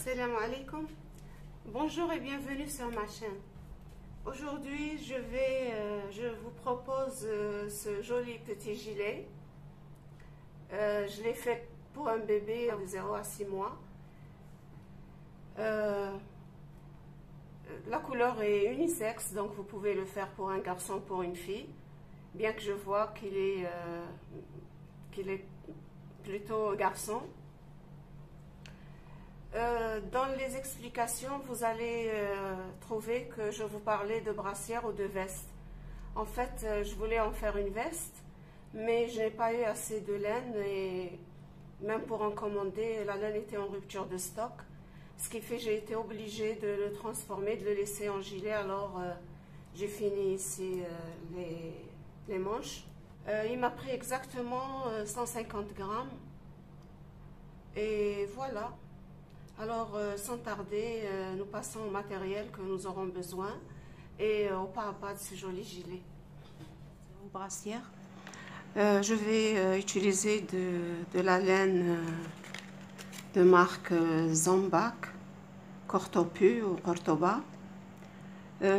Salam alaikum. Bonjour et bienvenue sur ma chaîne. Aujourd'hui, je vous propose ce joli petit gilet. Je l'ai fait pour un bébé de 0 à 6 mois. La couleur est unisexe, donc vous pouvez le faire pour un garçon ou pour une fille. Bien que je vois qu'il est plutôt garçon. Dans les explications, vous allez trouver que je vous parlais de brassière ou de veste. En fait, je voulais en faire une veste, mais je n'ai pas eu assez de laine et même pour en commander, la laine était en rupture de stock. Ce qui fait que j'ai été obligée de le transformer, de le laisser en gilet. Alors, j'ai fini ici les manches. Il m'a pris exactement 150 grammes. Et voilà. Alors, sans tarder, nous passons au matériel que nous aurons besoin et au pas à pas de ce joli gilet. Aux brassières. Je vais utiliser de la laine de marque Zambak, Cortopu ou Cortoba.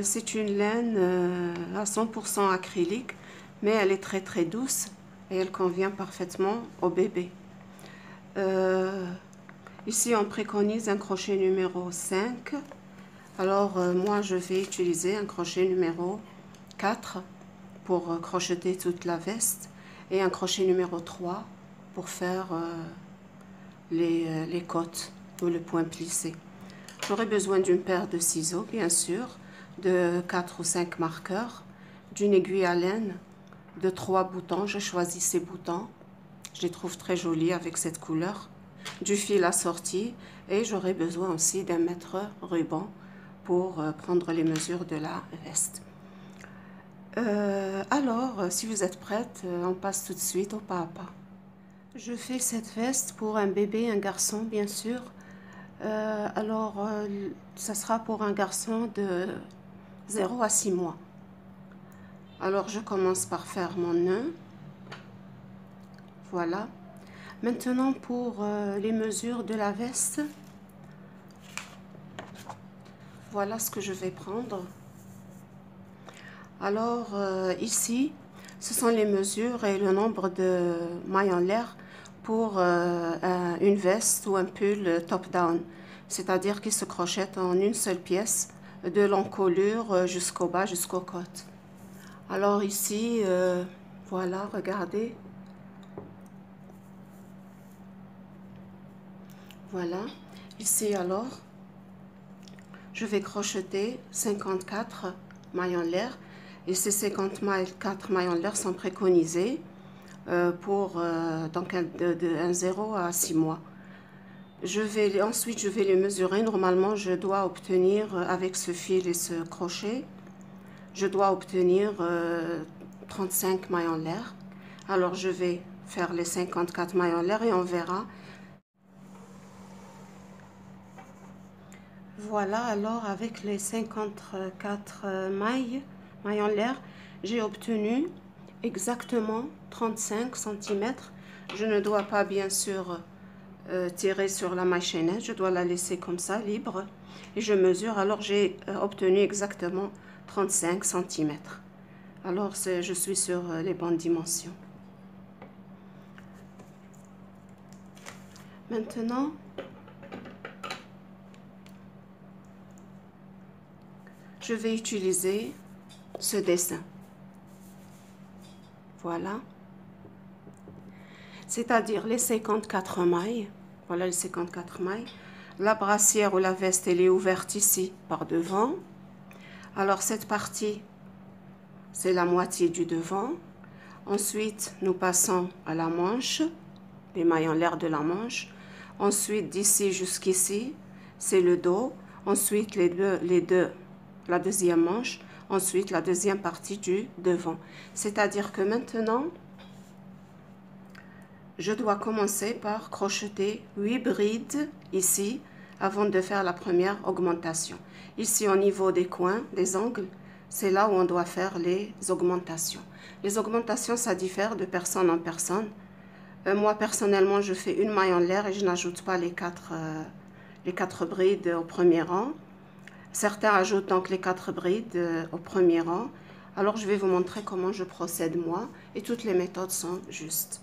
C'est une laine à 100% acrylique, mais elle est très douce et elle convient parfaitement au bébé. Ici, on préconise un crochet numéro 5. Alors, moi, je vais utiliser un crochet numéro 4 pour crocheter toute la veste et un crochet numéro 3 pour faire les côtes ou le point plissé. J'aurai besoin d'une paire de ciseaux, bien sûr, de 4 ou 5 marqueurs, d'une aiguille à laine, de 3 boutons. Je choisis ces boutons. Je les trouve très jolis avec cette couleur. Du fil assorti et j'aurai besoin aussi d'un mètre ruban pour prendre les mesures de la veste. Alors, si vous êtes prête, on passe tout de suite au pas à pas. Je fais cette veste pour un bébé, un garçon bien sûr. Ça sera pour un garçon de 0 à 6 mois. Alors, je commence par faire mon nœud. Voilà. Maintenant, pour les mesures de la veste, voilà ce que je vais prendre. Alors, ici, ce sont les mesures et le nombre de mailles en l'air pour une veste ou un pull top-down, c'est-à-dire qui se crochette en une seule pièce, de l'encolure jusqu'au bas, jusqu'aux côtes. Alors ici, voilà, regardez. Voilà, ici alors, je vais crocheter 54 mailles en l'air et ces 54 mailles en l'air sont préconisées pour donc de 0 à 6 mois. Ensuite, je vais les mesurer. Normalement, je dois obtenir, avec ce fil et ce crochet, je dois obtenir 35 mailles en l'air. Alors, je vais faire les 54 mailles en l'air et on verra. Voilà, alors avec les 54 mailles en l'air, j'ai obtenu exactement 35 cm. Je ne dois pas bien sûr tirer sur la maille chaînette, je dois la laisser comme ça, libre. Et je mesure, alors j'ai obtenu exactement 35 cm. Alors je suis sur les bonnes dimensions. Maintenant, je vais utiliser ce dessin. Voilà. C'est-à-dire les 54 mailles. Voilà les 54 mailles. La brassière ou la veste, elle est ouverte ici par devant. Alors cette partie, c'est la moitié du devant. Ensuite, nous passons à la manche, les mailles en l'air de la manche. Ensuite, d'ici jusqu'ici, c'est le dos. Ensuite, la deuxième manche, ensuite la deuxième partie du devant. C'est-à-dire que maintenant, je dois commencer par crocheter 8 brides ici, avant de faire la première augmentation. Ici, au niveau des coins, des angles, c'est là où on doit faire les augmentations. Les augmentations, ça diffère de personne en personne. Moi, personnellement, je fais une maille en l'air et je n'ajoute pas les les 4 brides au premier rang. Certains ajoutent donc les 4 brides au premier rang. Alors je vais vous montrer comment je procède moi et toutes les méthodes sont justes.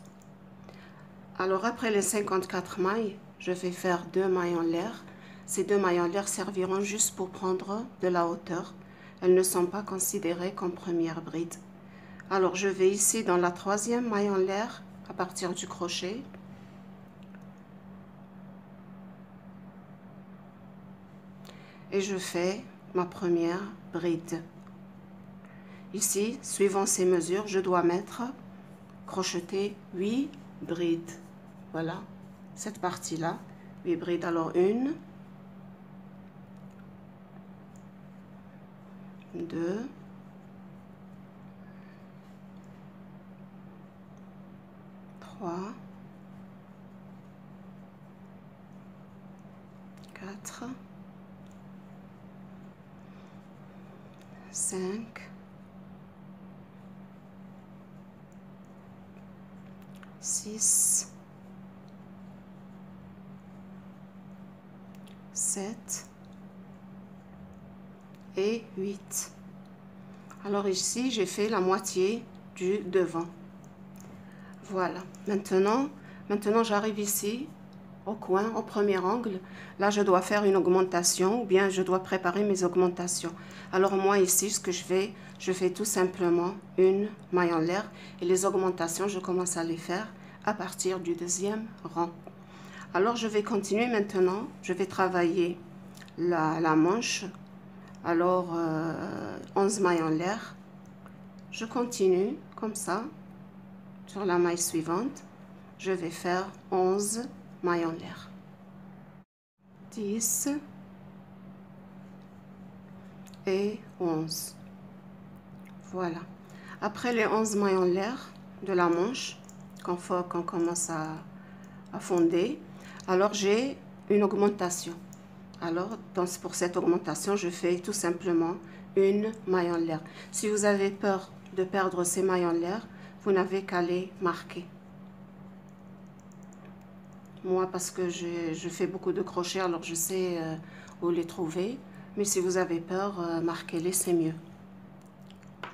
Alors après les 54 mailles, je vais faire 2 mailles en l'air. Ces 2 mailles en l'air serviront juste pour prendre de la hauteur. Elles ne sont pas considérées comme première bride. Alors je vais ici dans la 3e maille en l'air à partir du crochet. Et je fais ma première bride. Ici, suivant ces mesures, je dois mettre crocheter 8 brides. Voilà, cette partie-là, 8 brides. Alors 1, 2, 3, 4, 5, 6, 7 et 8. Alors ici, j'ai fait la moitié du devant. Voilà. Maintenant j'arrive ici, au coin, au premier angle. Là, je dois faire une augmentation ou bien je dois préparer mes augmentations. Alors moi ici, ce que je fais tout simplement une maille en l'air et les augmentations, je commence à les faire à partir du 2e rang. Alors je vais continuer maintenant, je vais travailler la manche. Alors 11 mailles en l'air. Je continue comme ça. Sur la maille suivante, je vais faire 11 mailles en l'air. 10 et 11. Voilà. Après les 11 mailles en l'air de la manche, quand commence à fonder, alors j'ai une augmentation. Alors, pour cette augmentation, je fais tout simplement une maille en l'air. Si vous avez peur de perdre ces mailles en l'air, vous n'avez qu'à les marquer. Moi, parce que je fais beaucoup de crochets, alors je sais où les trouver. Mais si vous avez peur, marquez-les, c'est mieux.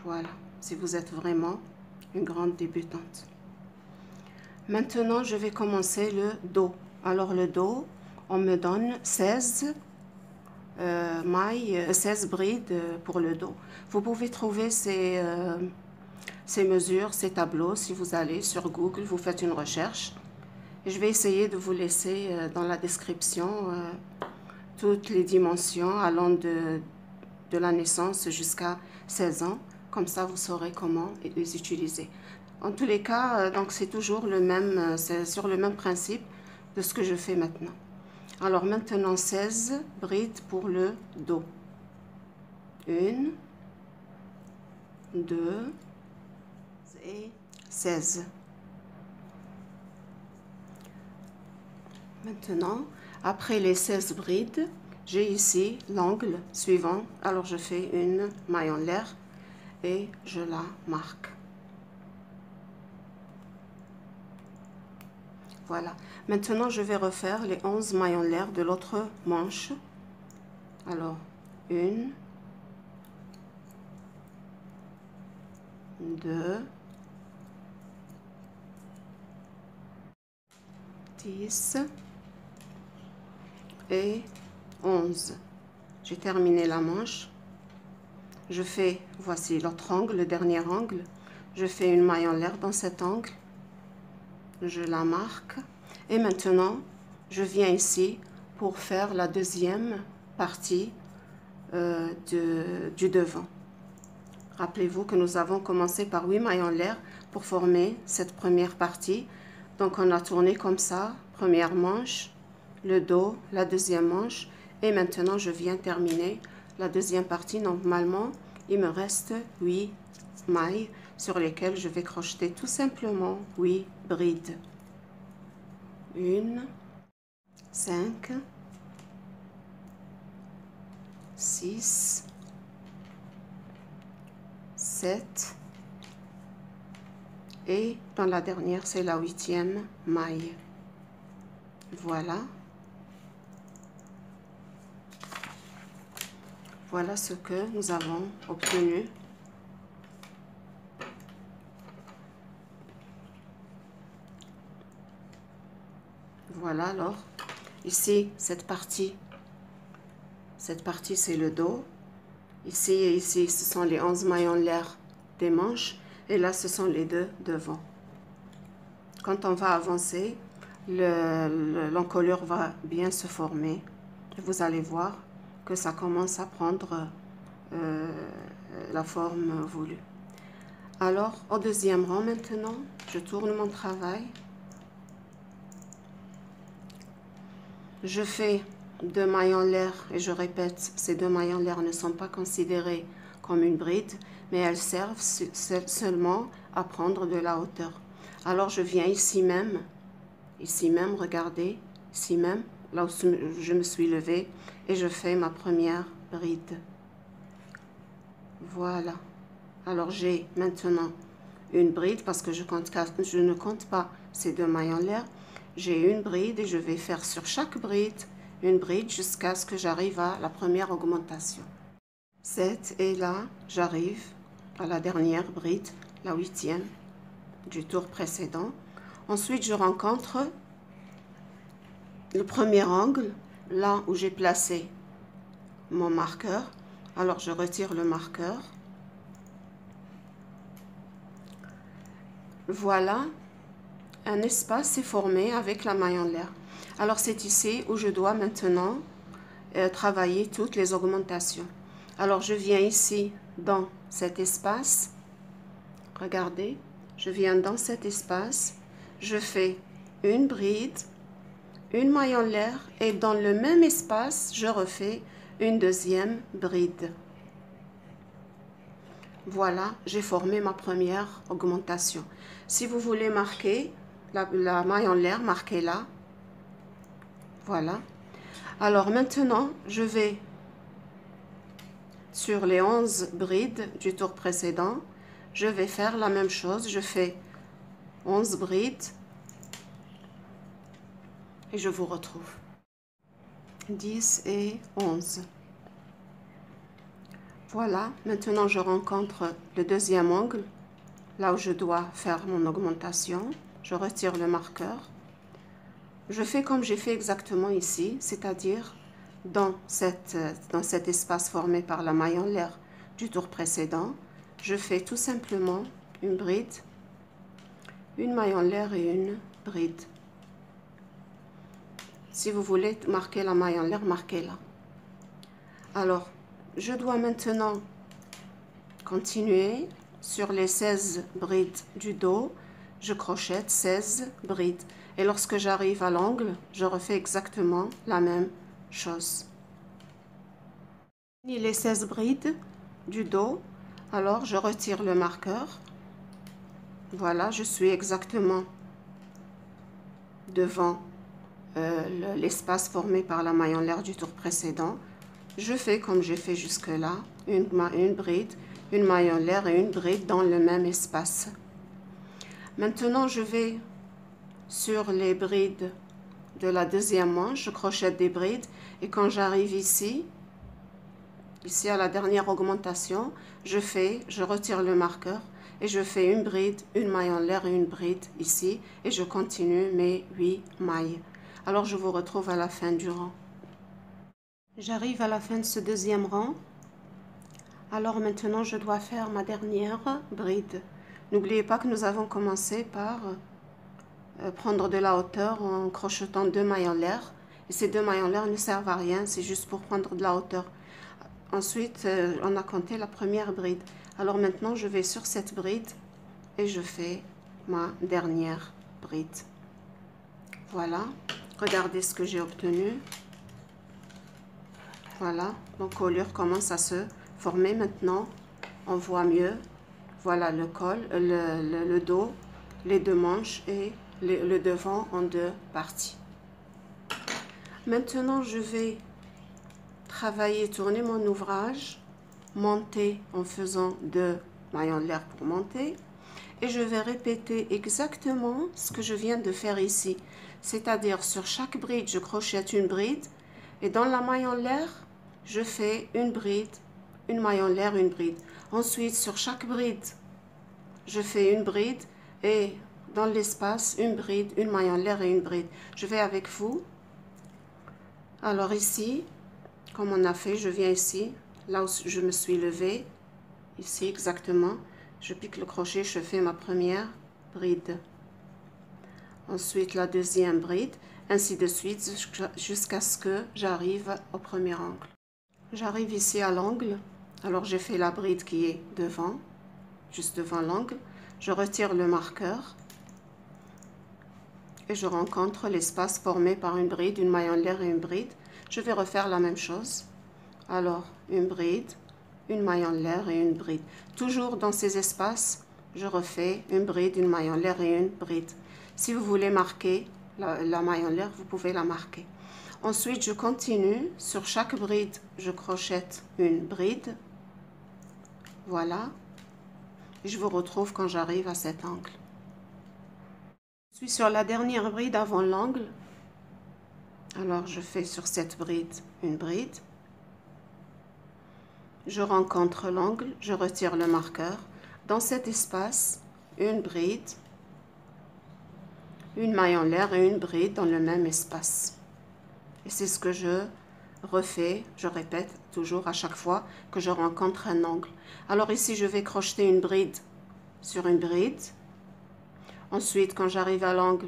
Voilà, si vous êtes vraiment une grande débutante. Maintenant, je vais commencer le dos. Alors, le dos, on me donne 16 mailles, 16 brides pour le dos. Vous pouvez trouver ces mesures, ces tableaux, si vous allez sur Google, vous faites une recherche. Et je vais essayer de vous laisser dans la description toutes les dimensions allant de la naissance jusqu'à 16 ans. Comme ça, vous saurez comment les utiliser. En tous les cas, donc c'est toujours le même, c'est sur le même principe de ce que je fais maintenant. Alors maintenant, 16 brides pour le dos. 1, 2 et 16. Maintenant, après les 16 brides, j'ai ici l'angle suivant. Alors je fais une maille en l'air et je la marque. Voilà. Maintenant, je vais refaire les 11 mailles en l'air de l'autre manche. Alors, 1, 2, 10 et 11. J'ai terminé la manche. Je fais, voici l'autre angle, le dernier angle. Je fais une maille en l'air dans cet angle. Je la marque. Et maintenant, je viens ici pour faire la deuxième partie du devant. Rappelez-vous que nous avons commencé par 8 mailles en l'air pour former cette première partie. Donc on a tourné comme ça, première manche, le dos, la deuxième manche. Et maintenant, je viens terminer la deuxième partie. Normalement, il me reste 8 mailles sur lesquelles je vais crocheter tout simplement 8 brides. 1, 5, 6, 7 et dans la dernière, c'est la 8e maille. Voilà. Voilà ce que nous avons obtenu. Voilà alors, ici cette partie c'est le dos. Ici et ici ce sont les 11 maillons l'air des manches et là ce sont les deux devant. Quand on va avancer, l'encolure va bien se former. Vous allez voir que ça commence à prendre la forme voulue. Alors, au deuxième rang maintenant, je tourne mon travail. Je fais 2 maillons l'air et je répète, ces 2 maillons l'air ne sont pas considérés comme une bride, mais elles servent seulement à prendre de la hauteur. Alors je viens ici même, regardez, ici même, là où je me suis levée, et je fais ma première bride. Voilà. Alors j'ai maintenant une bride parce que je ne compte pas ces 2 maillons l'air. J'ai une bride et je vais faire sur chaque bride une bride jusqu'à ce que j'arrive à la première augmentation. 7 et là j'arrive à la dernière bride, la 8e du tour précédent. Ensuite je rencontre le premier angle, là où j'ai placé mon marqueur. Alors je retire le marqueur. Voilà, un espace est formé avec la maille en l'air. Alors c'est ici où je dois maintenant travailler toutes les augmentations. Alors je viens ici dans cet espace. Regardez, je viens dans cet espace. Je fais une bride, une maille en l'air et dans le même espace, je refais une deuxième bride. Voilà, j'ai formé ma première augmentation. Si vous voulez marquer la maille en l'air, marquez-la. Voilà. Alors maintenant, je vais sur les 11 brides du tour précédent, je vais faire la même chose. Je fais 11 brides et je vous retrouve. 10 et 11. Voilà, maintenant je rencontre le deuxième angle, là où je dois faire mon augmentation. Je retire le marqueur. Je fais comme j'ai fait exactement ici, c'est-à-dire dans cet espace formé par la maille en l'air du tour précédent, je fais tout simplement une bride, une maille en l'air et une bride. Si vous voulez marquer la maille en l'air, marquez-la. Alors, je dois maintenant continuer sur les 16 brides du dos. Je crochette 16 brides. Et lorsque j'arrive à l'angle, je refais exactement la même chose. Les 16 brides du dos, alors je retire le marqueur. Voilà, je suis exactement devant l'espace formé par la maille en l'air du tour précédent. Je fais comme j'ai fait jusque-là, une bride, une maille en l'air et une bride dans le même espace. Maintenant, je vais sur les brides de la deuxième manche, je crochette des brides et quand j'arrive ici à la dernière augmentation, je retire le marqueur et je fais une bride, une maille en l'air et une bride ici et je continue mes 8 mailles. Alors je vous retrouve à la fin du rang. J'arrive à la fin de ce deuxième rang. Alors maintenant je dois faire ma dernière bride. N'oubliez pas que nous avons commencé par prendre de la hauteur en crochetant 2 mailles en l'air. Et ces 2 mailles en l'air ne servent à rien, c'est juste pour prendre de la hauteur. Ensuite, on a compté la première bride. Alors maintenant, je vais sur cette bride et je fais ma dernière bride. Voilà, regardez ce que j'ai obtenu. Voilà, l'encolure commence à se former maintenant. On voit mieux. Voilà le col, le dos, les 2 manches et le devant en 2 parties. Maintenant, je vais travailler, tourner mon ouvrage, monter en faisant 2 mailles en l'air pour monter. Et je vais répéter exactement ce que je viens de faire ici. C'est-à-dire, sur chaque bride, je crochette une bride. Et dans la maille en l'air, je fais une bride une maille en l'air, une bride. Ensuite, sur chaque bride, je fais une bride et dans l'espace, une bride, une maille en l'air et une bride. Je vais avec vous. Alors ici, comme on a fait, je viens ici, là où je me suis levée, ici exactement. Je pique le crochet, je fais ma première bride. Ensuite, la deuxième bride, ainsi de suite jusqu'à ce que j'arrive au premier angle. J'arrive ici à l'angle. Alors, j'ai fait la bride qui est devant, juste devant l'angle. Je retire le marqueur et je rencontre l'espace formé par une bride, une maille en l'air et une bride. Je vais refaire la même chose. Alors, une bride, une maille en l'air et une bride. Toujours dans ces espaces, je refais une bride, une maille en l'air et une bride. Si vous voulez marquer la maille en l'air, vous pouvez la marquer. Ensuite, je continue. Sur chaque bride, je crochette une bride. Voilà. Je vous retrouve quand j'arrive à cet angle. Je suis sur la dernière bride avant l'angle. Alors, je fais sur cette bride une bride. Je rencontre l'angle, je retire le marqueur. Dans cet espace, une bride, une maille en l'air et une bride dans le même espace. Et c'est ce que je refais, je répète toujours à chaque fois que je rencontre un angle. Alors ici, je vais crocheter une bride sur une bride. Ensuite, quand j'arrive à l'angle,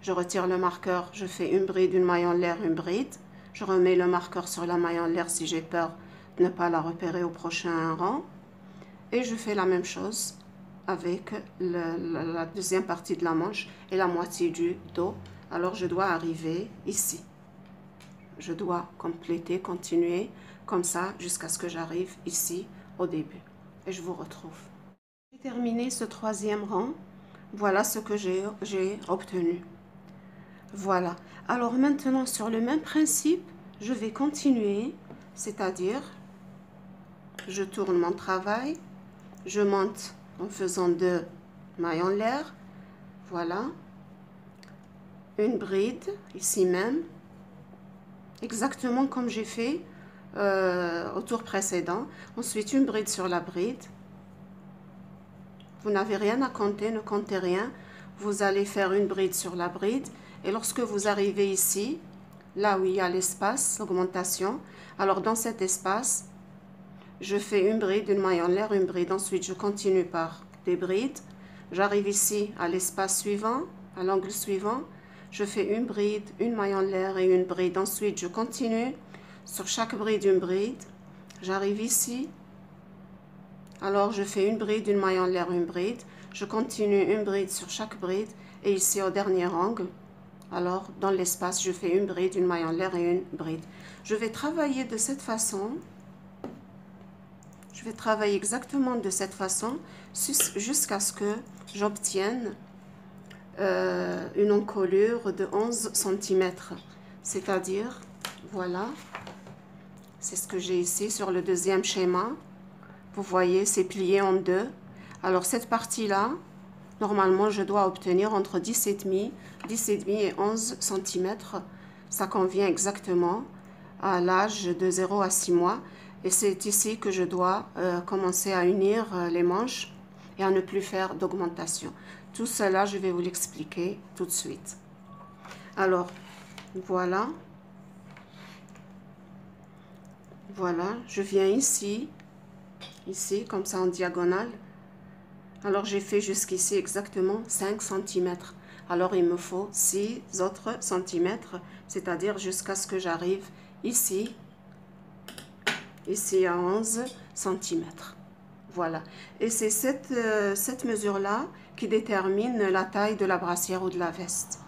je retire le marqueur, je fais une bride, une maille en l'air, une bride. Je remets le marqueur sur la maille en l'air si j'ai peur de ne pas la repérer au prochain rang. Et je fais la même chose avec la deuxième partie de la manche et la moitié du dos. Alors, je dois arriver ici. Je dois compléter, continuer comme ça jusqu'à ce que j'arrive ici au début. Et je vous retrouve. J'ai terminé ce troisième rang. Voilà ce que j'ai obtenu. Voilà. Alors maintenant, sur le même principe, je vais continuer, c'est-à-dire, je tourne mon travail, je monte en faisant 2 mailles en l'air, voilà, une bride, ici même, exactement comme j'ai fait au tour précédent. Ensuite, une bride sur la bride. Vous n'avez rien à compter, ne comptez rien. Vous allez faire une bride sur la bride. Et lorsque vous arrivez ici, là où il y a l'espace, l'augmentation, alors dans cet espace, je fais une bride, une maille en l'air, une bride. Ensuite, je continue par des brides. J'arrive ici à l'espace suivant, à l'angle suivant. Je fais une bride, une maille en l'air et une bride. Ensuite, je continue. Sur chaque bride, une bride. J'arrive ici. Alors, je fais une bride, une maille en l'air, une bride. Je continue une bride sur chaque bride. Et ici, au dernier angle, alors, dans l'espace, je fais une bride, une maille en l'air et une bride. Je vais travailler de cette façon. Je vais travailler exactement de cette façon jusqu'à ce que j'obtienne une encolure de 11 cm. C'est-à-dire, voilà, c'est ce que j'ai ici sur le deuxième schéma. Vous voyez, c'est plié en deux. Alors, cette partie-là, normalement, je dois obtenir entre 10,5 et 11 cm. Ça convient exactement à l'âge de 0 à 6 mois. Et c'est ici que je dois commencer à unir les manches et à ne plus faire d'augmentation. Tout cela, je vais vous l'expliquer tout de suite. Alors, voilà. Voilà, je viens ici, comme ça en diagonale. Alors, j'ai fait jusqu'ici exactement 5 cm. Alors, il me faut 6 autres centimètres, c'est-à-dire jusqu'à ce que j'arrive ici à 11 cm. Voilà. Et c'est cette mesure-là qui détermine la taille de la brassière ou de la veste.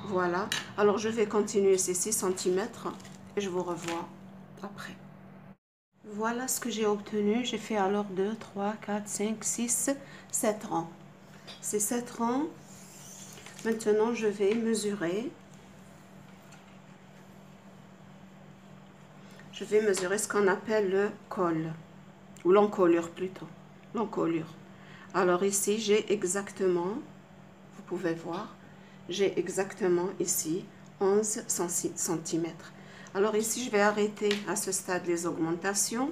Voilà. Alors, je vais continuer ces 6 cm et je vous revois après. Voilà ce que j'ai obtenu. J'ai fait alors 2, 3, 4, 5, 6, 7 rangs. Ces 7 rangs, maintenant je vais mesurer. Je vais mesurer ce qu'on appelle le col, ou l'encolure plutôt, l'encolure. Alors ici, j'ai exactement, vous pouvez voir, j'ai exactement ici 11 cm. Alors ici, je vais arrêter à ce stade les augmentations.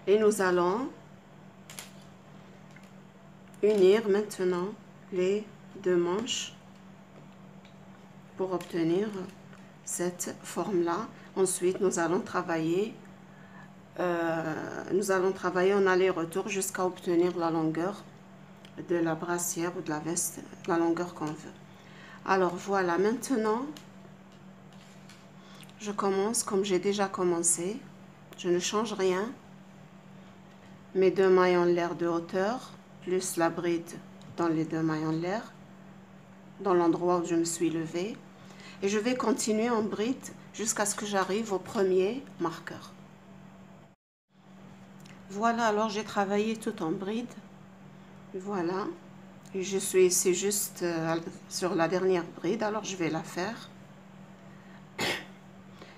Et nous allons unir maintenant les deux manches pour obtenir cette forme-là. Ensuite, nous allons travailler en aller-retour jusqu'à obtenir la longueur de la brassière ou de la veste, la longueur qu'on veut. Alors voilà, maintenant, je commence comme j'ai déjà commencé. Je ne change rien. Mes deux mailles en l'air de hauteur, plus la bride dans les deux mailles en l'air, dans l'endroit où je me suis levée. Et je vais continuer en bride jusqu'à ce que j'arrive au premier marqueur. Voilà, alors j'ai travaillé tout en bride. Voilà. Et je suis ici juste sur la dernière bride, alors je vais la faire.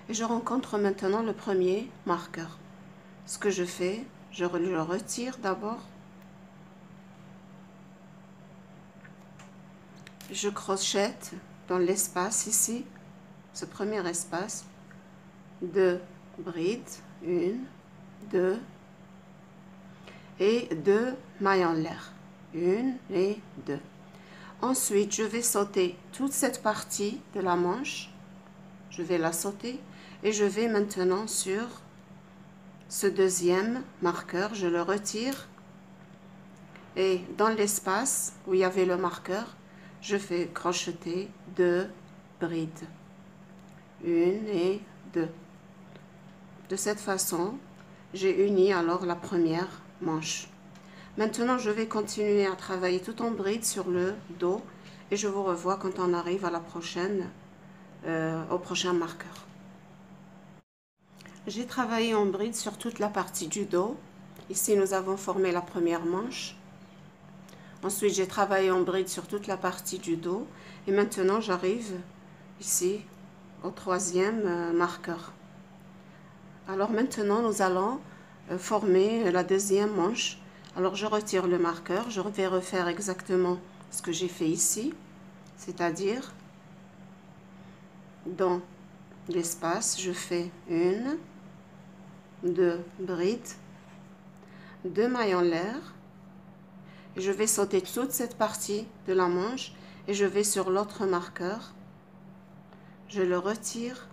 Et je rencontre maintenant le premier marqueur. Ce que je fais, je le retire d'abord. Je crochette dans l'espace ici, ce premier espace, 2 brides, 1, 2 et 2 mailles en l'air, 1 et 2. Ensuite, je vais sauter toute cette partie de la manche, je vais la sauter et je vais maintenant sur ce deuxième marqueur, je le retire et dans l'espace où il y avait le marqueur, je fais crocheter 2 brides, 1 et 2. De cette façon, j'ai uni alors la première manche. Maintenant, je vais continuer à travailler tout en bride sur le dos et je vous revois quand on arrive à la prochaine, au prochain marqueur. J'ai travaillé en bride sur toute la partie du dos. Ici, nous avons formé la première manche. Ensuite, j'ai travaillé en bride sur toute la partie du dos. Et maintenant, j'arrive ici au troisième marqueur. Alors maintenant, nous allons former la deuxième manche. Alors, je retire le marqueur. Je vais refaire exactement ce que j'ai fait ici. C'est-à-dire, dans l'espace, je fais 1, 2 brides, 2 mailles en l'air. Je vais sauter toute cette partie de la manche et je vais sur l'autre marqueur. Je le retire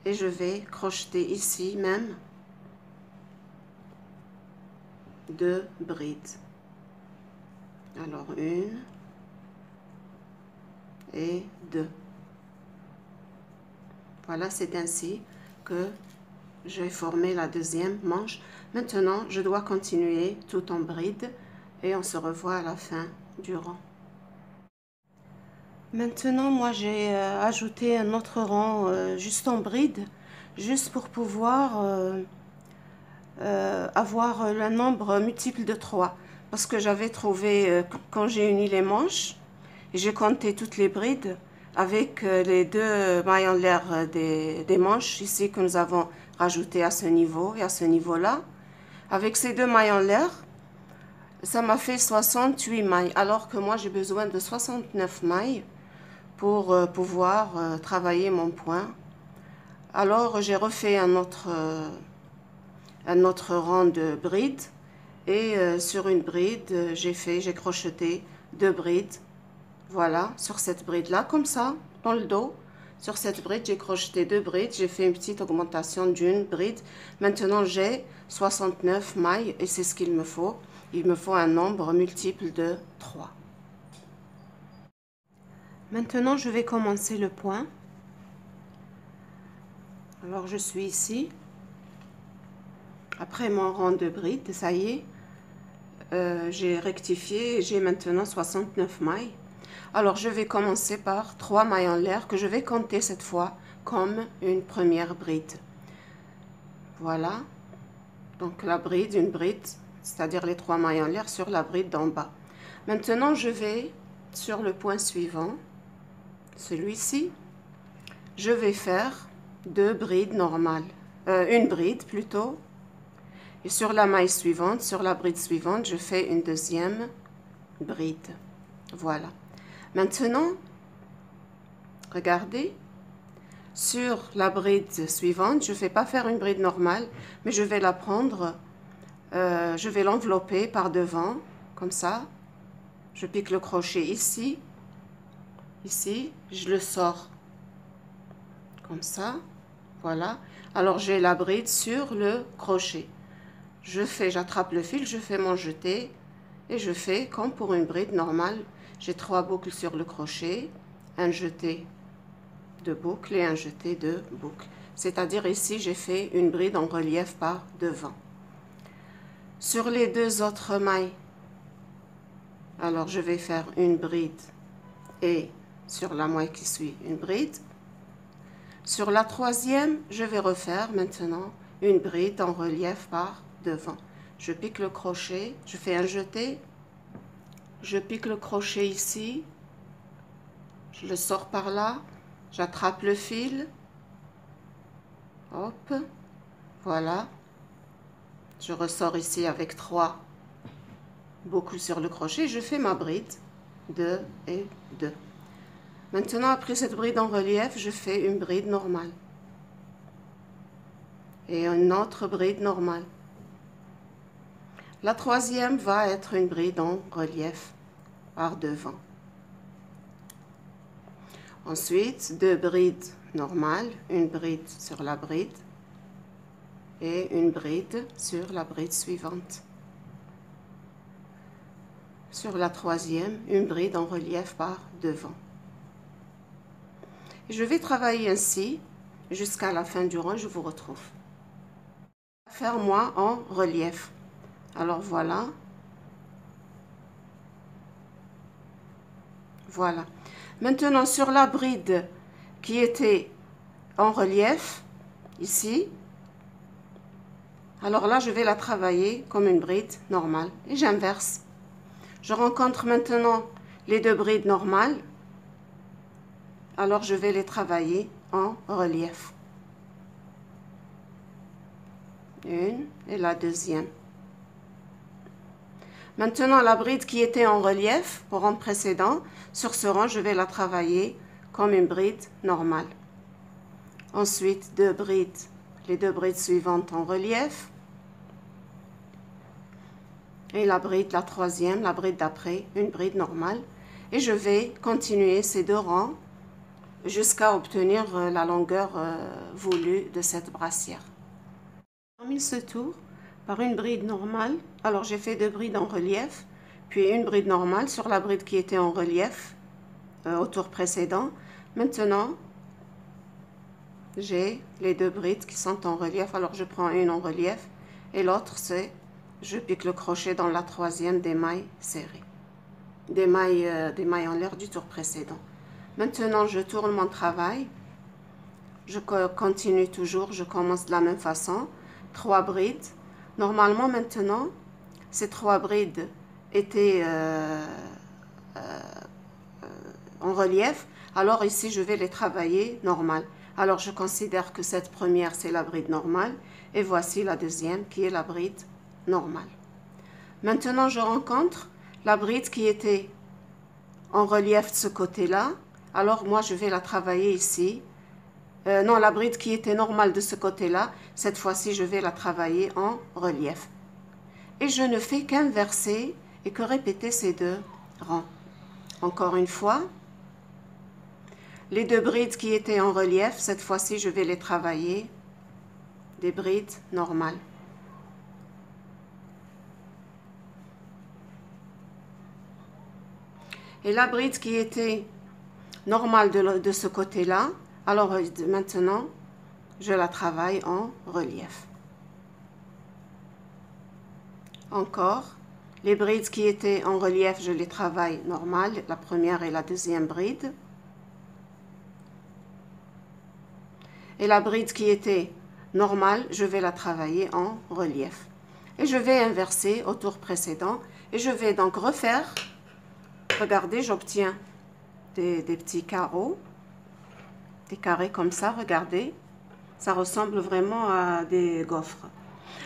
et je vais crocheter ici même 2 brides. Alors 1 et 2. Voilà, c'est ainsi que j'ai formé la deuxième manche. Maintenant, je dois continuer tout en bride et on se revoit à la fin du rang. Maintenant, moi, j'ai ajouté un autre rang juste en bride, juste pour pouvoir avoir un nombre multiple de 3. Parce que j'avais trouvé, quand j'ai uni les manches, et j'ai compté toutes les brides, avec les 2 mailles en l'air des manches ici que nous avons rajoutées à ce niveau et à ce niveau-là. Avec ces 2 mailles en l'air, ça m'a fait 68 mailles, alors que moi j'ai besoin de 69 mailles pour pouvoir travailler mon point. Alors j'ai refait un autre rang de brides et sur une bride, j'ai crocheté 2 brides. Voilà, sur cette bride-là, comme ça, dans le dos. Sur cette bride, j'ai crocheté 2 brides. J'ai fait une petite augmentation d'une bride. Maintenant, j'ai 69 mailles et c'est ce qu'il me faut. Il me faut un nombre multiple de 3. Maintenant, je vais commencer le point. Alors, je suis ici. Après mon rang de brides, ça y est, j'ai rectifié et j'ai maintenant 69 mailles. Alors, je vais commencer par 3 mailles en l'air que je vais compter cette fois comme une première bride. Voilà. Donc, la bride, une bride, c'est-à-dire les 3 mailles en l'air sur la bride d'en bas. Maintenant, je vais sur le point suivant, celui-ci. Je vais faire 2 brides normales, une bride plutôt. Et sur la maille suivante, sur la bride suivante, je fais une deuxième bride. Voilà. Maintenant, regardez, sur la bride suivante. Je ne vais pas faire une bride normale, mais je vais la prendre, je vais l'envelopper par devant, comme ça. Je pique le crochet ici, je le sors comme ça, voilà. Alors j'ai la bride sur le crochet. J'attrape le fil, je fais mon jeté et je fais comme pour une bride normale. J'ai 3 boucles sur le crochet, un jeté de boucle et un jeté de boucle. C'est-à-dire ici, j'ai fait une bride en relief par devant. Sur les 2 autres mailles, alors je vais faire une bride et sur la maille qui suit une bride. Sur la 3e, je vais refaire maintenant une bride en relief par devant. Je pique le crochet, je fais un jeté, je pique le crochet ici, je le sors par là, j'attrape le fil, hop, voilà, je ressors ici avec 3 boucles sur le crochet, je fais ma bride, 2 et 2. Maintenant, après cette bride en relief, je fais une bride normale et une autre bride normale. La 3e va être une bride en relief par devant. Ensuite, 2 brides normales, une bride sur la bride et une bride sur la bride suivante. Sur la 3e, une bride en relief par devant. Et je vais travailler ainsi jusqu'à la fin du rang, je vous retrouve. Faire moi en relief. Alors voilà. Voilà. Maintenant, sur la bride qui était en relief, ici, alors là, je vais la travailler comme une bride normale. Et j'inverse. Je rencontre maintenant les 2 brides normales. Alors, je vais les travailler en relief. Une et la 2e. Maintenant, la bride qui était en relief au rang précédent, sur ce rang, je vais la travailler comme une bride normale. Ensuite, 2 brides, les 2 brides suivantes en relief. Et la bride, la 3e, la bride d'après, une bride normale. Et je vais continuer ces 2 rangs jusqu'à obtenir la longueur voulue de cette brassière. Je termine ce tour par une bride normale. Alors j'ai fait 2 brides en relief, puis une bride normale sur la bride qui était en relief au tour précédent. Maintenant, j'ai les 2 brides qui sont en relief. Alors je prends une en relief et l'autre c'est, je pique le crochet dans la 3e des mailles serrées, des mailles en l'air du tour précédent. Maintenant, je tourne mon travail. Je continue toujours, je commence de la même façon. 3 brides. Normalement, maintenant, ces 3 brides étaient en relief. Alors ici, je vais les travailler normal. Alors, je considère que cette première, c'est la bride normale. Et voici la 2e qui est la bride normale. Maintenant, je rencontre la bride qui était en relief de ce côté-là. Alors, moi, je vais la travailler ici. Non, la bride qui était normale de ce côté-là, cette fois-ci, je vais la travailler en relief. Et je ne fais qu'inverser et que répéter ces 2 rangs. Encore une fois, les 2 brides qui étaient en relief, cette fois-ci, je vais les travailler des brides normales. Et la bride qui était normale de ce côté-là, alors maintenant, je la travaille en relief. Encore, les brides qui étaient en relief, je les travaille normal, la première et la 2e bride. Et la bride qui était normale, je vais la travailler en relief. Et je vais inverser au tour précédent. Et je vais donc refaire, regardez, j'obtiens des petits carreaux. Des carrés comme ça, regardez. Ça ressemble vraiment à des gaufres.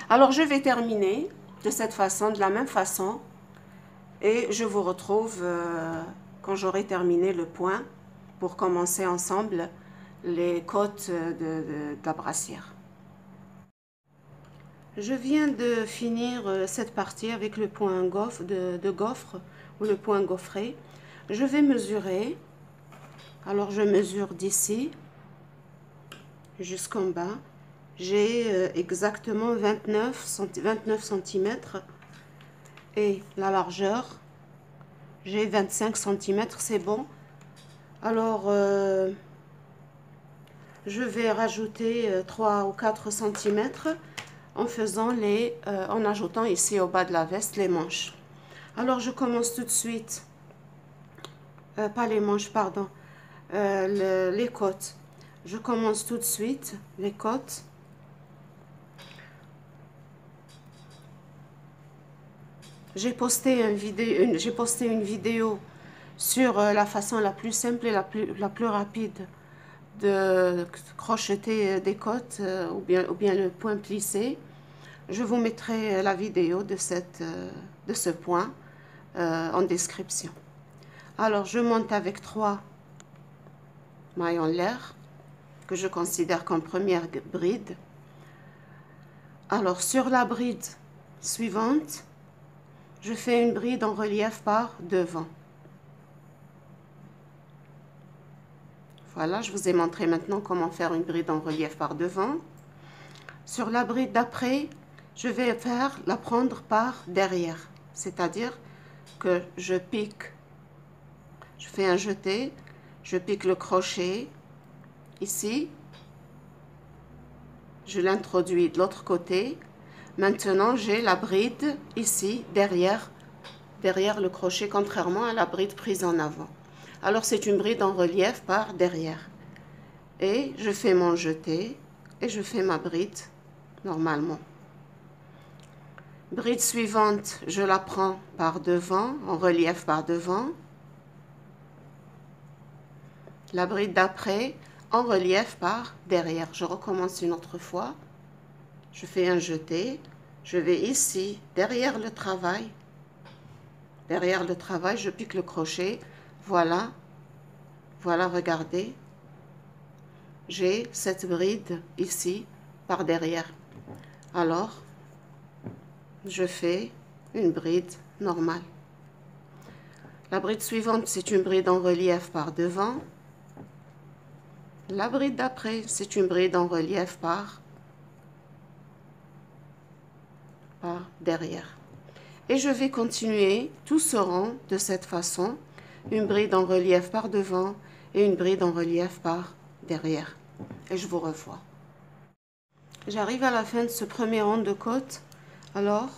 Alors, je vais terminer de cette façon, de la même façon. Et je vous retrouve quand j'aurai terminé le point pour commencer ensemble les côtes de la brassière. Je viens de finir cette partie avec le point de gaufre ou le point gaufré. Je vais mesurer. Alors je mesure d'ici jusqu'en bas. J'ai exactement 29 cm et la largeur, j'ai 25 cm, c'est bon. Alors je vais rajouter 3 ou 4 cm en faisant en ajoutant ici au bas de la veste les manches. Alors je commence tout de suite, pas les manches, pardon, les côtes. Je commence tout de suite les côtes. J'ai posté une vidéo sur la façon la plus simple et la plus rapide de crocheter des côtes ou bien le point plissé. Je vous mettrai la vidéo de ce point en description. Alors je monte avec 3 maillons l'air que je considère comme première bride. Alors sur la bride suivante, je fais une bride en relief par devant. Voilà, je vous ai montré maintenant comment faire une bride en relief par devant. Sur la bride d'après, je vais la prendre par derrière, c'est-à-dire que je pique, je fais un jeté, je pique le crochet ici, je l'introduis de l'autre côté. Maintenant, j'ai la bride ici, derrière le crochet, contrairement à la bride prise en avant. Alors, c'est une bride en relief par derrière. Et je fais mon jeté et je fais ma bride normalement. Bride suivante, je la prends par devant, en relief par devant. La bride d'après, en relief par derrière. Je recommence une autre fois. Je fais un jeté, je vais ici, derrière le travail, je pique le crochet, voilà, regardez, j'ai cette bride ici, par derrière. Alors, je fais une bride normale. La bride suivante, c'est une bride en relief par devant. La bride d'après, c'est une bride en relief par derrière. Et je vais continuer tout ce rang de cette façon, une bride en relief par devant et une bride en relief par derrière. Et je vous revois. J'arrive à la fin de ce premier rang de côte. Alors,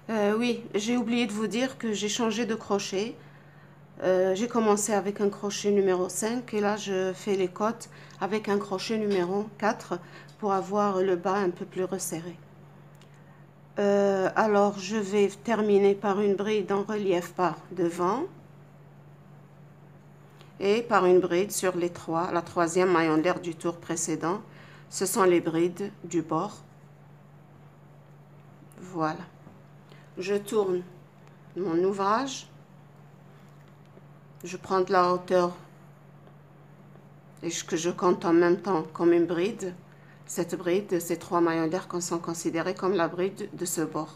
oui, j'ai oublié de vous dire que j'ai changé de crochet. J'ai commencé avec un crochet numéro 5 et là je fais les côtes avec un crochet numéro 4 pour avoir le bas un peu plus resserré. Alors je vais terminer par une bride en relief par devant et par une bride sur la troisième maillon d'air du tour précédent. Ce sont les brides du bord. Voilà. Je tourne mon ouvrage. Je prends de la hauteur et que je compte en même temps comme une bride. Cette bride, ces 3 maillons d'air sont considérés comme la bride de ce bord.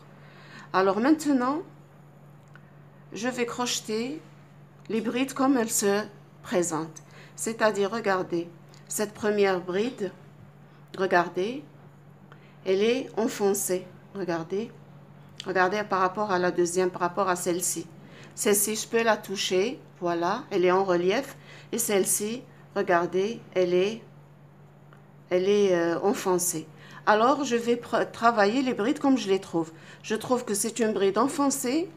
Alors maintenant, je vais crocheter les brides comme elles se présentent. C'est-à-dire, regardez, cette première bride, regardez, elle est enfoncée. Regardez, regardez par rapport à la deuxième, par rapport à celle-ci. Celle-ci, je peux la toucher, voilà, elle est en relief. Et celle-ci, regardez, elle est enfoncée. Alors, je vais travailler les brides comme je les trouve. Je trouve que c'est une bride enfoncée,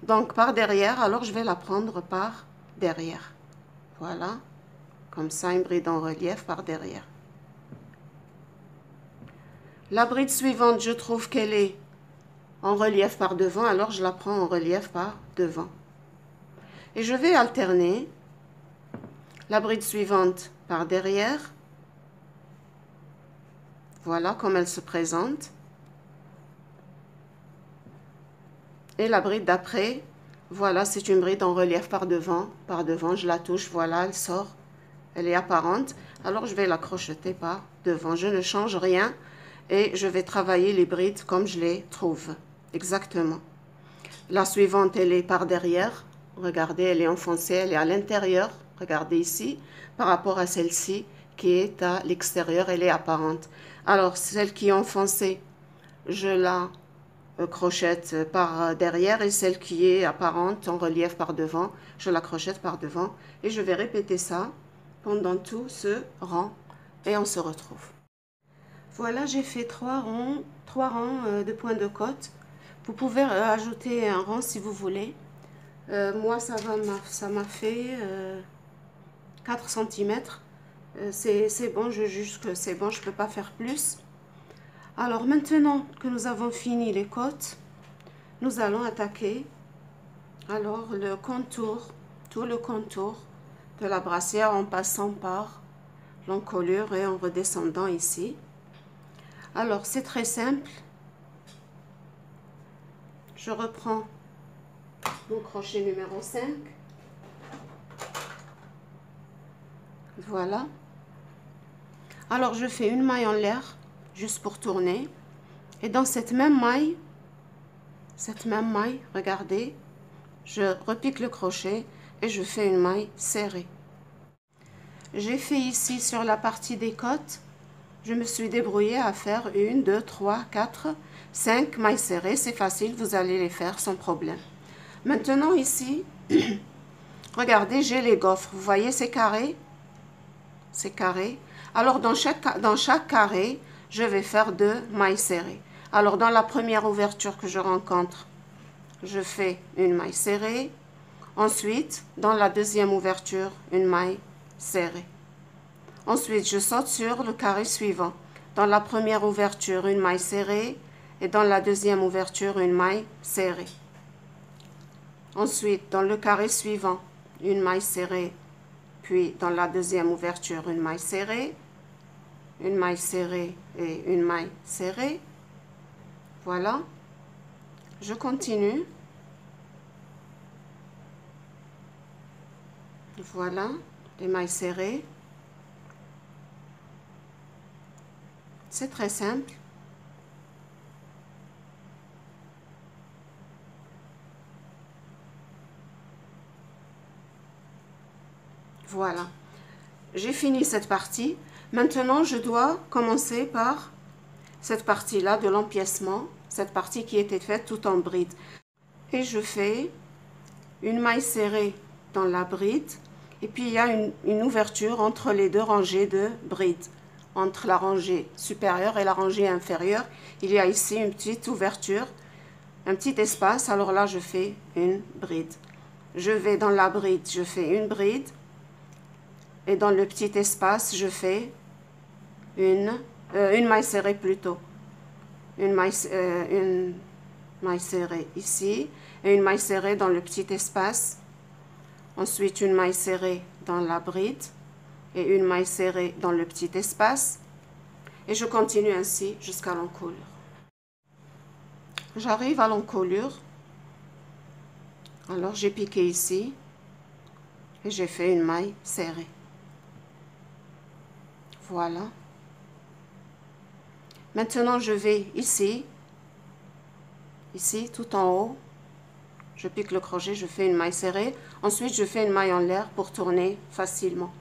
donc par derrière, alors je vais la prendre par derrière. Voilà, comme ça, une bride en relief par derrière. La bride suivante, je trouve qu'elle est en relief par devant, alors je la prends en relief par devant. Et je vais alterner la bride suivante par derrière. Voilà comme elle se présente. Et la bride d'après, voilà, c'est une bride en relief par devant. Par devant, je la touche, voilà, elle sort elle est apparente, alors je vais la crocheter par devant. Je ne change rien et je vais travailler les brides comme je les trouve, exactement. La suivante, elle est par derrière. Regardez, elle est enfoncée, elle est à l'intérieur. Regardez ici, par rapport à celle-ci qui est à l'extérieur, elle est apparente. Alors, celle qui est enfoncée, je la crochette par derrière et celle qui est apparente en relief par devant, je la crochette par devant et je vais répéter ça pendant tout ce rang et on se retrouve. Voilà, j'ai fait trois rangs de points de côte. Vous pouvez ajouter un rang si vous voulez. Moi, ça m'a fait 4 cm. C'est bon, je juge que c'est bon, je ne peux pas faire plus. Alors maintenant que nous avons fini les côtes, nous allons attaquer alors le contour, tout le contour de la brassière en passant par l'encolure et en redescendant ici. Alors c'est très simple. Je reprends mon crochet numéro 5. Voilà. Alors je fais une maille en l'air juste pour tourner. Et dans cette même maille, regardez, je repique le crochet et je fais une maille serrée. J'ai fait ici sur la partie des côtes, je me suis débrouillée à faire 1, 2, 3, 4, 5 mailles serrées. C'est facile, vous allez les faire sans problème. Maintenant ici, regardez, j'ai les gaufres. Vous voyez, c'est carré? C'est carré. Alors dans chaque carré, je vais faire 2 mailles serrées. Alors dans la première ouverture que je rencontre, je fais une maille serrée. Ensuite, dans la deuxième ouverture, une maille serrée. Ensuite, je saute sur le carré suivant. Dans la première ouverture, une maille serrée. Et dans la deuxième ouverture, une maille serrée. Ensuite, dans le carré suivant, une maille serrée. Puis, dans la deuxième ouverture, une maille serrée et une maille serrée. Voilà. Je continue. Voilà, des mailles serrées. C'est très simple. Voilà. J'ai fini cette partie. Maintenant, je dois commencer par cette partie-là de l'empiècement, cette partie qui était faite tout en bride. Et je fais une maille serrée dans la bride. Et puis, il y a une ouverture entre les deux rangées de brides. Entre la rangée supérieure et la rangée inférieure, il y a ici une petite ouverture, un petit espace. Alors là, je fais une bride. Je vais dans la bride, je fais une bride. Et dans le petit espace, je fais une maille serrée plutôt. Une maille serrée ici et une maille serrée dans le petit espace. Ensuite, une maille serrée dans la bride et une maille serrée dans le petit espace. Et je continue ainsi jusqu'à l'encolure. J'arrive à l'encolure. Alors, j'ai piqué ici et j'ai fait une maille serrée. Voilà. Maintenant, je vais ici, tout en haut. Je pique le crochet, je fais une maille serrée. Ensuite, je fais une maille en l'air pour tourner facilement.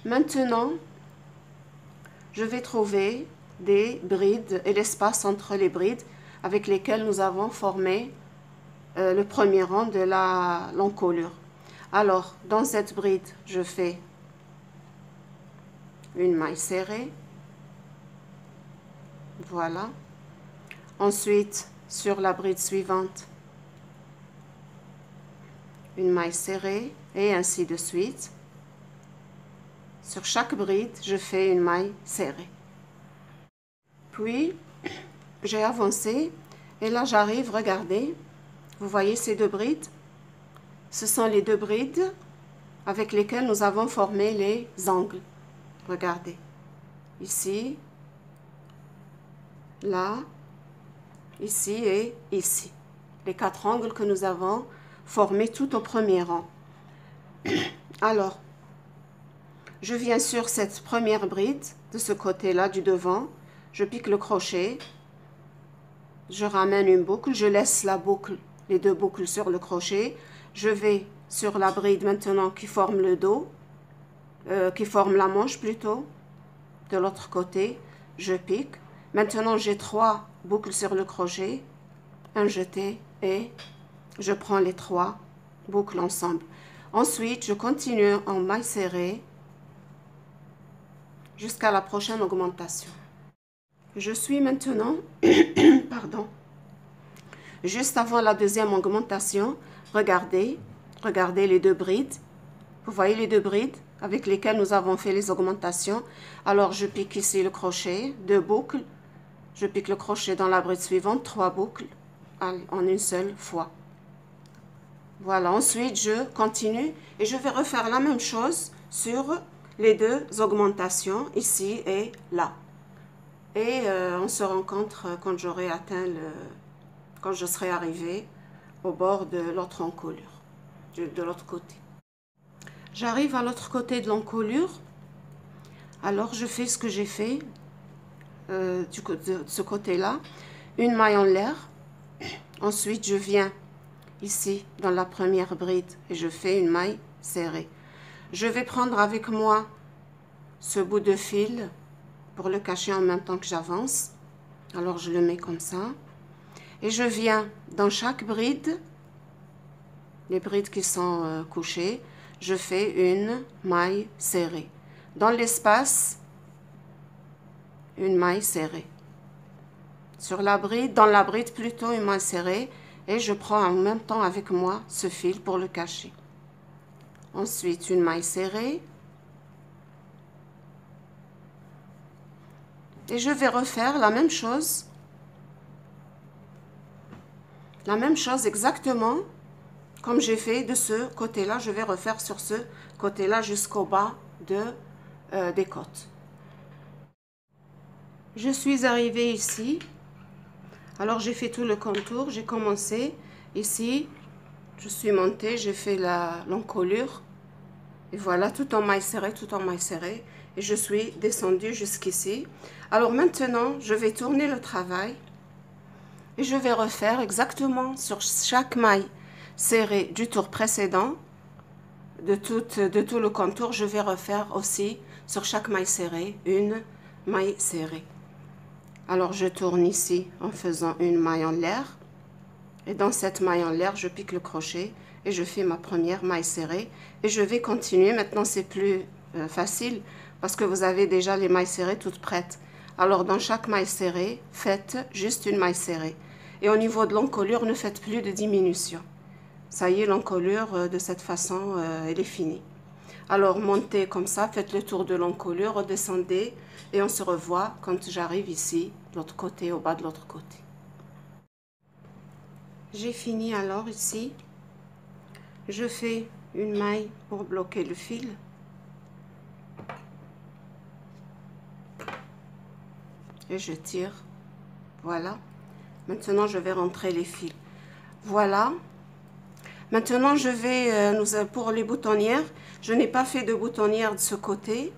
Maintenant, je vais trouver des brides et l'espace entre les brides avec lesquelles nous avons formé le premier rang de l'encolure. Alors, dans cette bride, je fais une maille serrée. Voilà. Ensuite, sur la bride suivante, une maille serrée et ainsi de suite. Sur chaque bride, je fais une maille serrée. Puis, j'ai avancé et là, j'arrive, regardez, vous voyez ces deux brides? Ce sont les deux brides avec lesquelles nous avons formé les angles. Regardez, ici, là, ici et ici. Les 4 angles que nous avons formés tout au premier rang. Alors, Je viens sur cette première bride de ce côté-là du devant, je pique le crochet, je ramène une boucle, je laisse la boucle, les deux boucles sur le crochet, je vais sur la bride maintenant qui forme le dos, qui forme la manche plutôt, de l'autre côté, je pique. Maintenant j'ai 3 boucles sur le crochet, un jeté et je prends les 3 boucles ensemble. Ensuite, je continue en maille serrée jusqu'à la prochaine augmentation. Je suis maintenant, pardon, juste avant la deuxième augmentation. Regardez les 2 brides. Vous voyez les 2 brides avec lesquelles nous avons fait les augmentations. Alors, je pique ici le crochet, 2 boucles. Je pique le crochet dans la bride suivante, 3 boucles en une seule fois. Voilà, ensuite je continue et je vais refaire la même chose sur les 2 augmentations, ici et là. Et on se rencontre quand j'aurai atteint quand je serai arrivée au bord de l'autre encolure, de l'autre côté. J'arrive à l'autre côté de l'encolure, alors je fais ce que j'ai fait de ce côté-là, une maille en l'air. Ensuite, je viens ici dans la première bride et je fais une maille serrée. Je vais prendre avec moi ce bout de fil pour le cacher en même temps que j'avance. Alors, je le mets comme ça. Et je viens dans chaque bride, les brides qui sont couchées, je fais une maille serrée. Dans l'espace, une maille serrée. Sur la bride, dans la bride plutôt, une maille serrée. Et je prends en même temps avec moi ce fil pour le cacher. Ensuite, une maille serrée. Et je vais refaire la même chose. La même chose exactement comme j'ai fait de ce côté-là. Je vais refaire sur ce côté-là jusqu'au bas des côtes. Je suis arrivée ici. Alors, j'ai fait tout le contour. J'ai commencé ici. Je suis montée. J'ai fait l'encolure. Et voilà, tout en maille serrée, tout en maille serrée. Et je suis descendue jusqu'ici. Alors, maintenant, je vais tourner le travail. Et je vais refaire exactement sur chaque maille serrée du tour précédent. De tout le contour, je vais refaire aussi sur chaque maille serrée une maille serrée. Alors, je tourne ici en faisant une maille en l'air. Et dans cette maille en l'air, je pique le crochet et je fais ma première maille serrée. Et je vais continuer. Maintenant, c'est plus facile parce que vous avez déjà les mailles serrées toutes prêtes. Alors, dans chaque maille serrée, faites juste une maille serrée. Et au niveau de l'encolure, ne faites plus de diminution. Ça y est, l'encolure, de cette façon, elle est finie. Alors, montez comme ça, faites le tour de l'encolure, redescendez et on se revoit quand j'arrive ici, de l'autre côté, au bas de l'autre côté. J'ai fini alors ici. Je fais une maille pour bloquer le fil. Et je tire. Voilà. Maintenant, je vais rentrer les fils. Voilà. Maintenant, je vais, pour les boutonnières, je n'ai pas fait de boutonnière de ce côté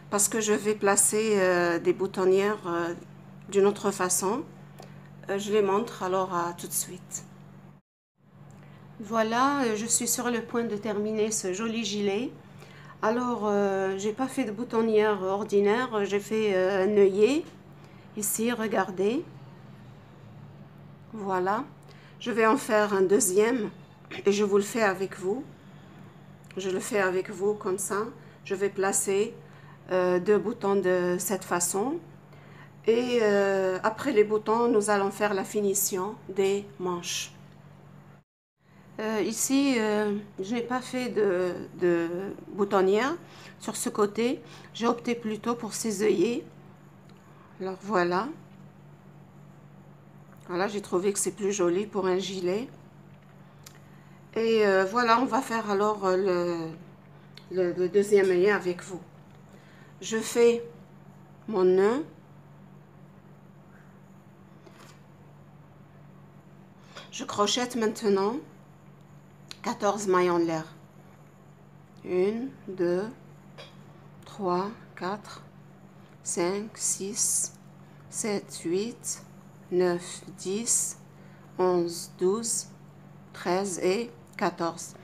parce que je vais placer des boutonnières d'une autre façon. Je les montre alors à tout de suite. Voilà, je suis sur le point de terminer ce joli gilet. Alors, j'ai pas fait de boutonnière ordinaire, j'ai fait un œillet. Ici, regardez. Voilà. Je vais en faire un deuxième et je vous le fais avec vous. Je le fais avec vous comme ça. Je vais placer 2 boutons de cette façon. Et après les boutons, nous allons faire la finition des manches. Ici, je n'ai pas fait de boutonnière sur ce côté. J'ai opté plutôt pour ces œillets. Alors voilà. Voilà, j'ai trouvé que c'est plus joli pour un gilet. Et voilà, on va faire alors le deuxième œillet avec vous. Je fais mon nœud. Je crochette maintenant 14 mailles en l'air. 1, 2, 3, 4, 5, 6, 7, 8, 9, 10, 11, 12, 13 et 14.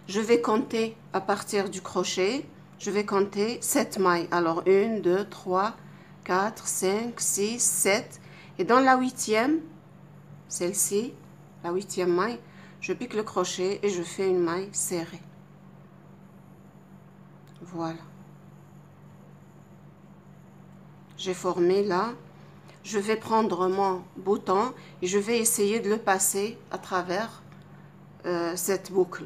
Je vais compter à partir du crochet, je vais compter 7 mailles. Alors 1, 2, 3, 4, 5, 6, 7. Et dans la huitième, celle-ci, la huitième maille, je pique le crochet et je fais une maille serrée. Voilà. J'ai formé là. Je vais prendre mon bouton et je vais essayer de le passer à travers cette boucle.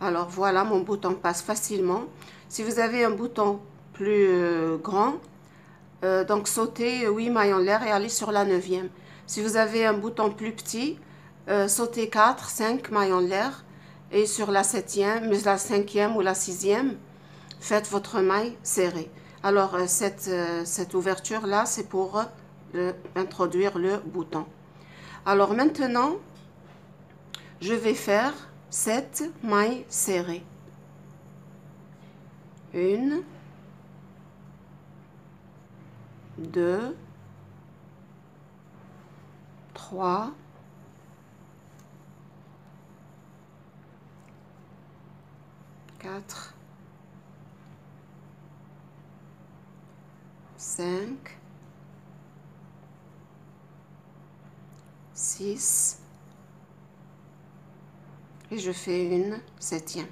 Alors voilà, mon bouton passe facilement. Si vous avez un bouton plus grand, donc sautez 8 mailles en l'air et allez sur la 9e. Si vous avez un bouton plus petit, sautez 4, 5 mailles en l'air et sur la 7e, mais la 5e ou la 6e, faites votre maille serrée. Alors cette ouverture là, c'est pour introduire le bouton. Alors maintenant, je vais faire 7 mailles serrées. 1, 2, 3, 4, 5, 6, et je fais une 7e.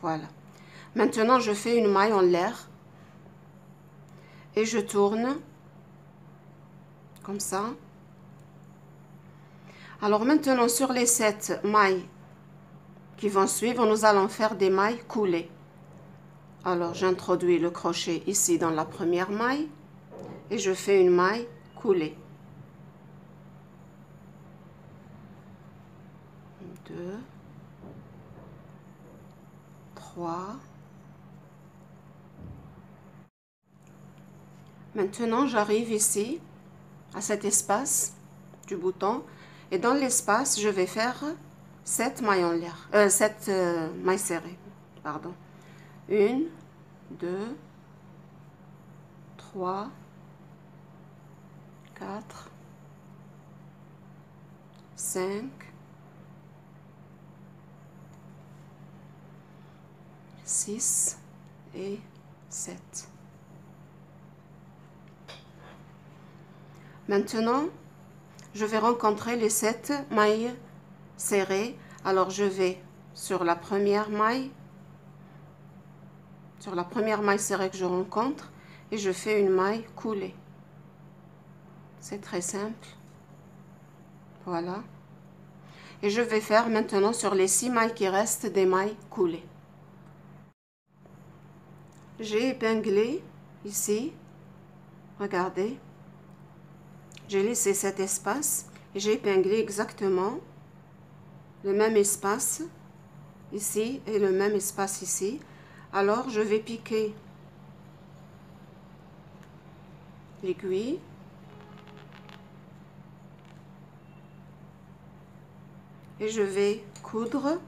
Voilà. Maintenant, je fais une maille en l'air et je tourne comme ça. Alors maintenant, sur les 7 mailles qui vont suivre, nous allons faire des mailles coulées. Alors, j'introduis le crochet ici dans la première maille et je fais une maille coulée. 2, 3. Maintenant, j'arrive ici à cet espace du bouton et dans l'espace, je vais faire 7 mailles en l'air, 7 mailles serrées, pardon. 1, 2, 3, 4, 5, 6 et 7. Maintenant, je vais rencontrer les 7 mailles serrées. Alors, je vais sur la première maille serrée que je rencontre et je fais une maille coulée. C'est très simple. Voilà. Et je vais faire maintenant sur les 6 mailles qui restent des mailles coulées. J'ai épinglé ici, regardez, j'ai laissé cet espace et j'ai épinglé exactement le même espace ici et le même espace ici. Alors je vais piquer l'aiguille et je vais coudre .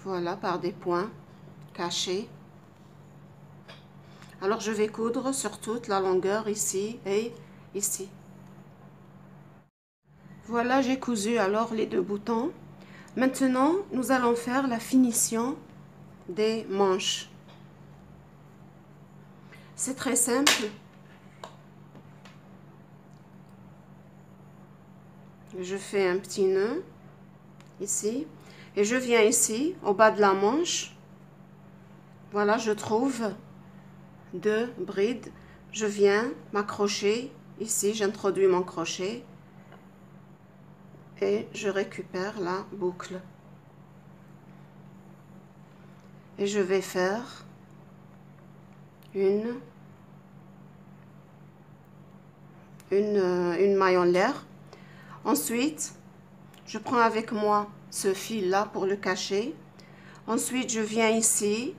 Voilà, par des points cachés. Alors, je vais coudre sur toute la longueur ici et ici. Voilà, j'ai cousu alors les 2 boutons. Maintenant, nous allons faire la finition des manches. C'est très simple. Je fais un petit nœud ici. Et je viens ici, au bas de la manche. Voilà, je trouve 2 brides. Je viens m'accrocher ici, j'introduis mon crochet. Et je récupère la boucle. Et je vais faire une maille en l'air. Ensuite, je prends avec moi ce fil là pour le cacher. Ensuite, je viens ici,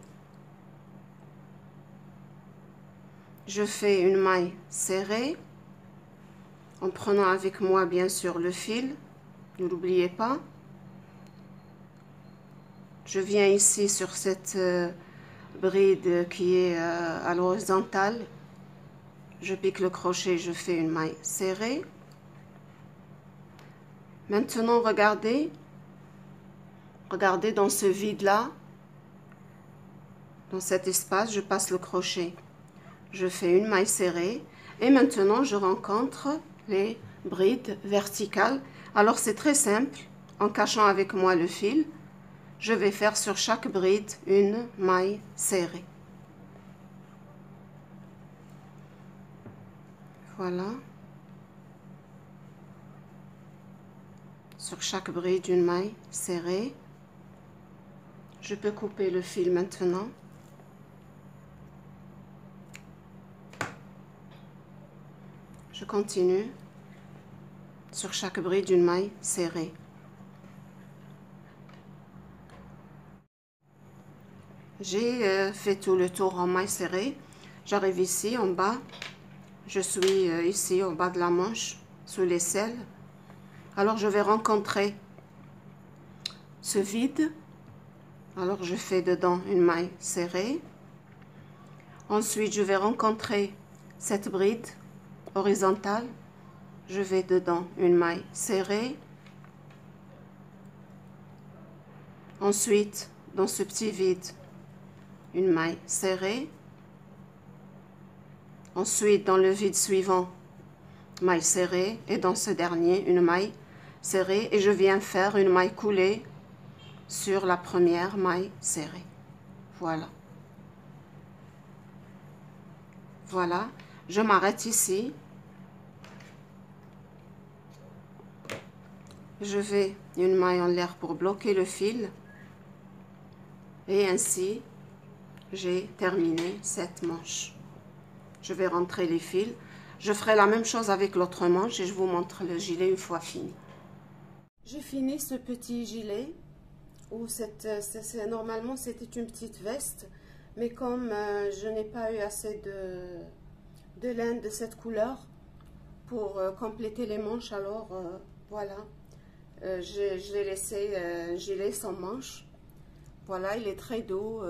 je fais une maille serrée en prenant avec moi bien sûr le fil, ne l'oubliez pas. Je viens ici sur cette bride qui est à l'horizontale. Je pique le crochet, je fais une maille serrée. Maintenant, regardez dans ce vide-là, dans cet espace, je passe le crochet. Je fais une maille serrée et maintenant, je rencontre les brides verticales. Alors, c'est très simple. En cachant avec moi le fil, je vais faire sur chaque bride une maille serrée. Voilà. Sur chaque bride, une maille serrée. Je peux couper le fil maintenant. Je continue. Sur chaque bride, une maille serrée. J'ai fait tout le tour en maille serrée. J'arrive ici en bas. Je suis ici au bas de la manche, sous l'aisselle. Alors je vais rencontrer ce vide. Alors je fais dedans une maille serrée. Ensuite je vais rencontrer cette bride horizontale. Je vais dedans une maille serrée. Ensuite dans ce petit vide, une maille serrée. Ensuite dans le vide suivant, maille serrée, et dans ce dernier une maille serrée, et je viens faire une maille coulée sur la première maille serrée. Voilà. Voilà, je m'arrête ici. Je fais une maille en l'air pour bloquer le fil. Et ainsi, j'ai terminé cette manche. Je vais rentrer les fils. Je ferai la même chose avec l'autre manche et je vous montre le gilet une fois fini. J'ai fini ce petit gilet. Où normalement, c'était une petite veste. Mais comme je n'ai pas eu assez de laine de cette couleur pour compléter les manches, alors voilà. Je l'ai laissé gilet sans manches. Voilà, il est très doux,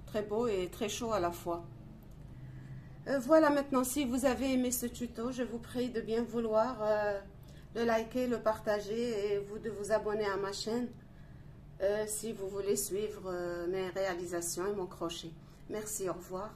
très beau et très chaud à la fois. Voilà, maintenant, si vous avez aimé ce tuto, je vous prie de bien vouloir le liker, le partager et de vous abonner à ma chaîne si vous voulez suivre mes réalisations et mon crochet. Merci, au revoir.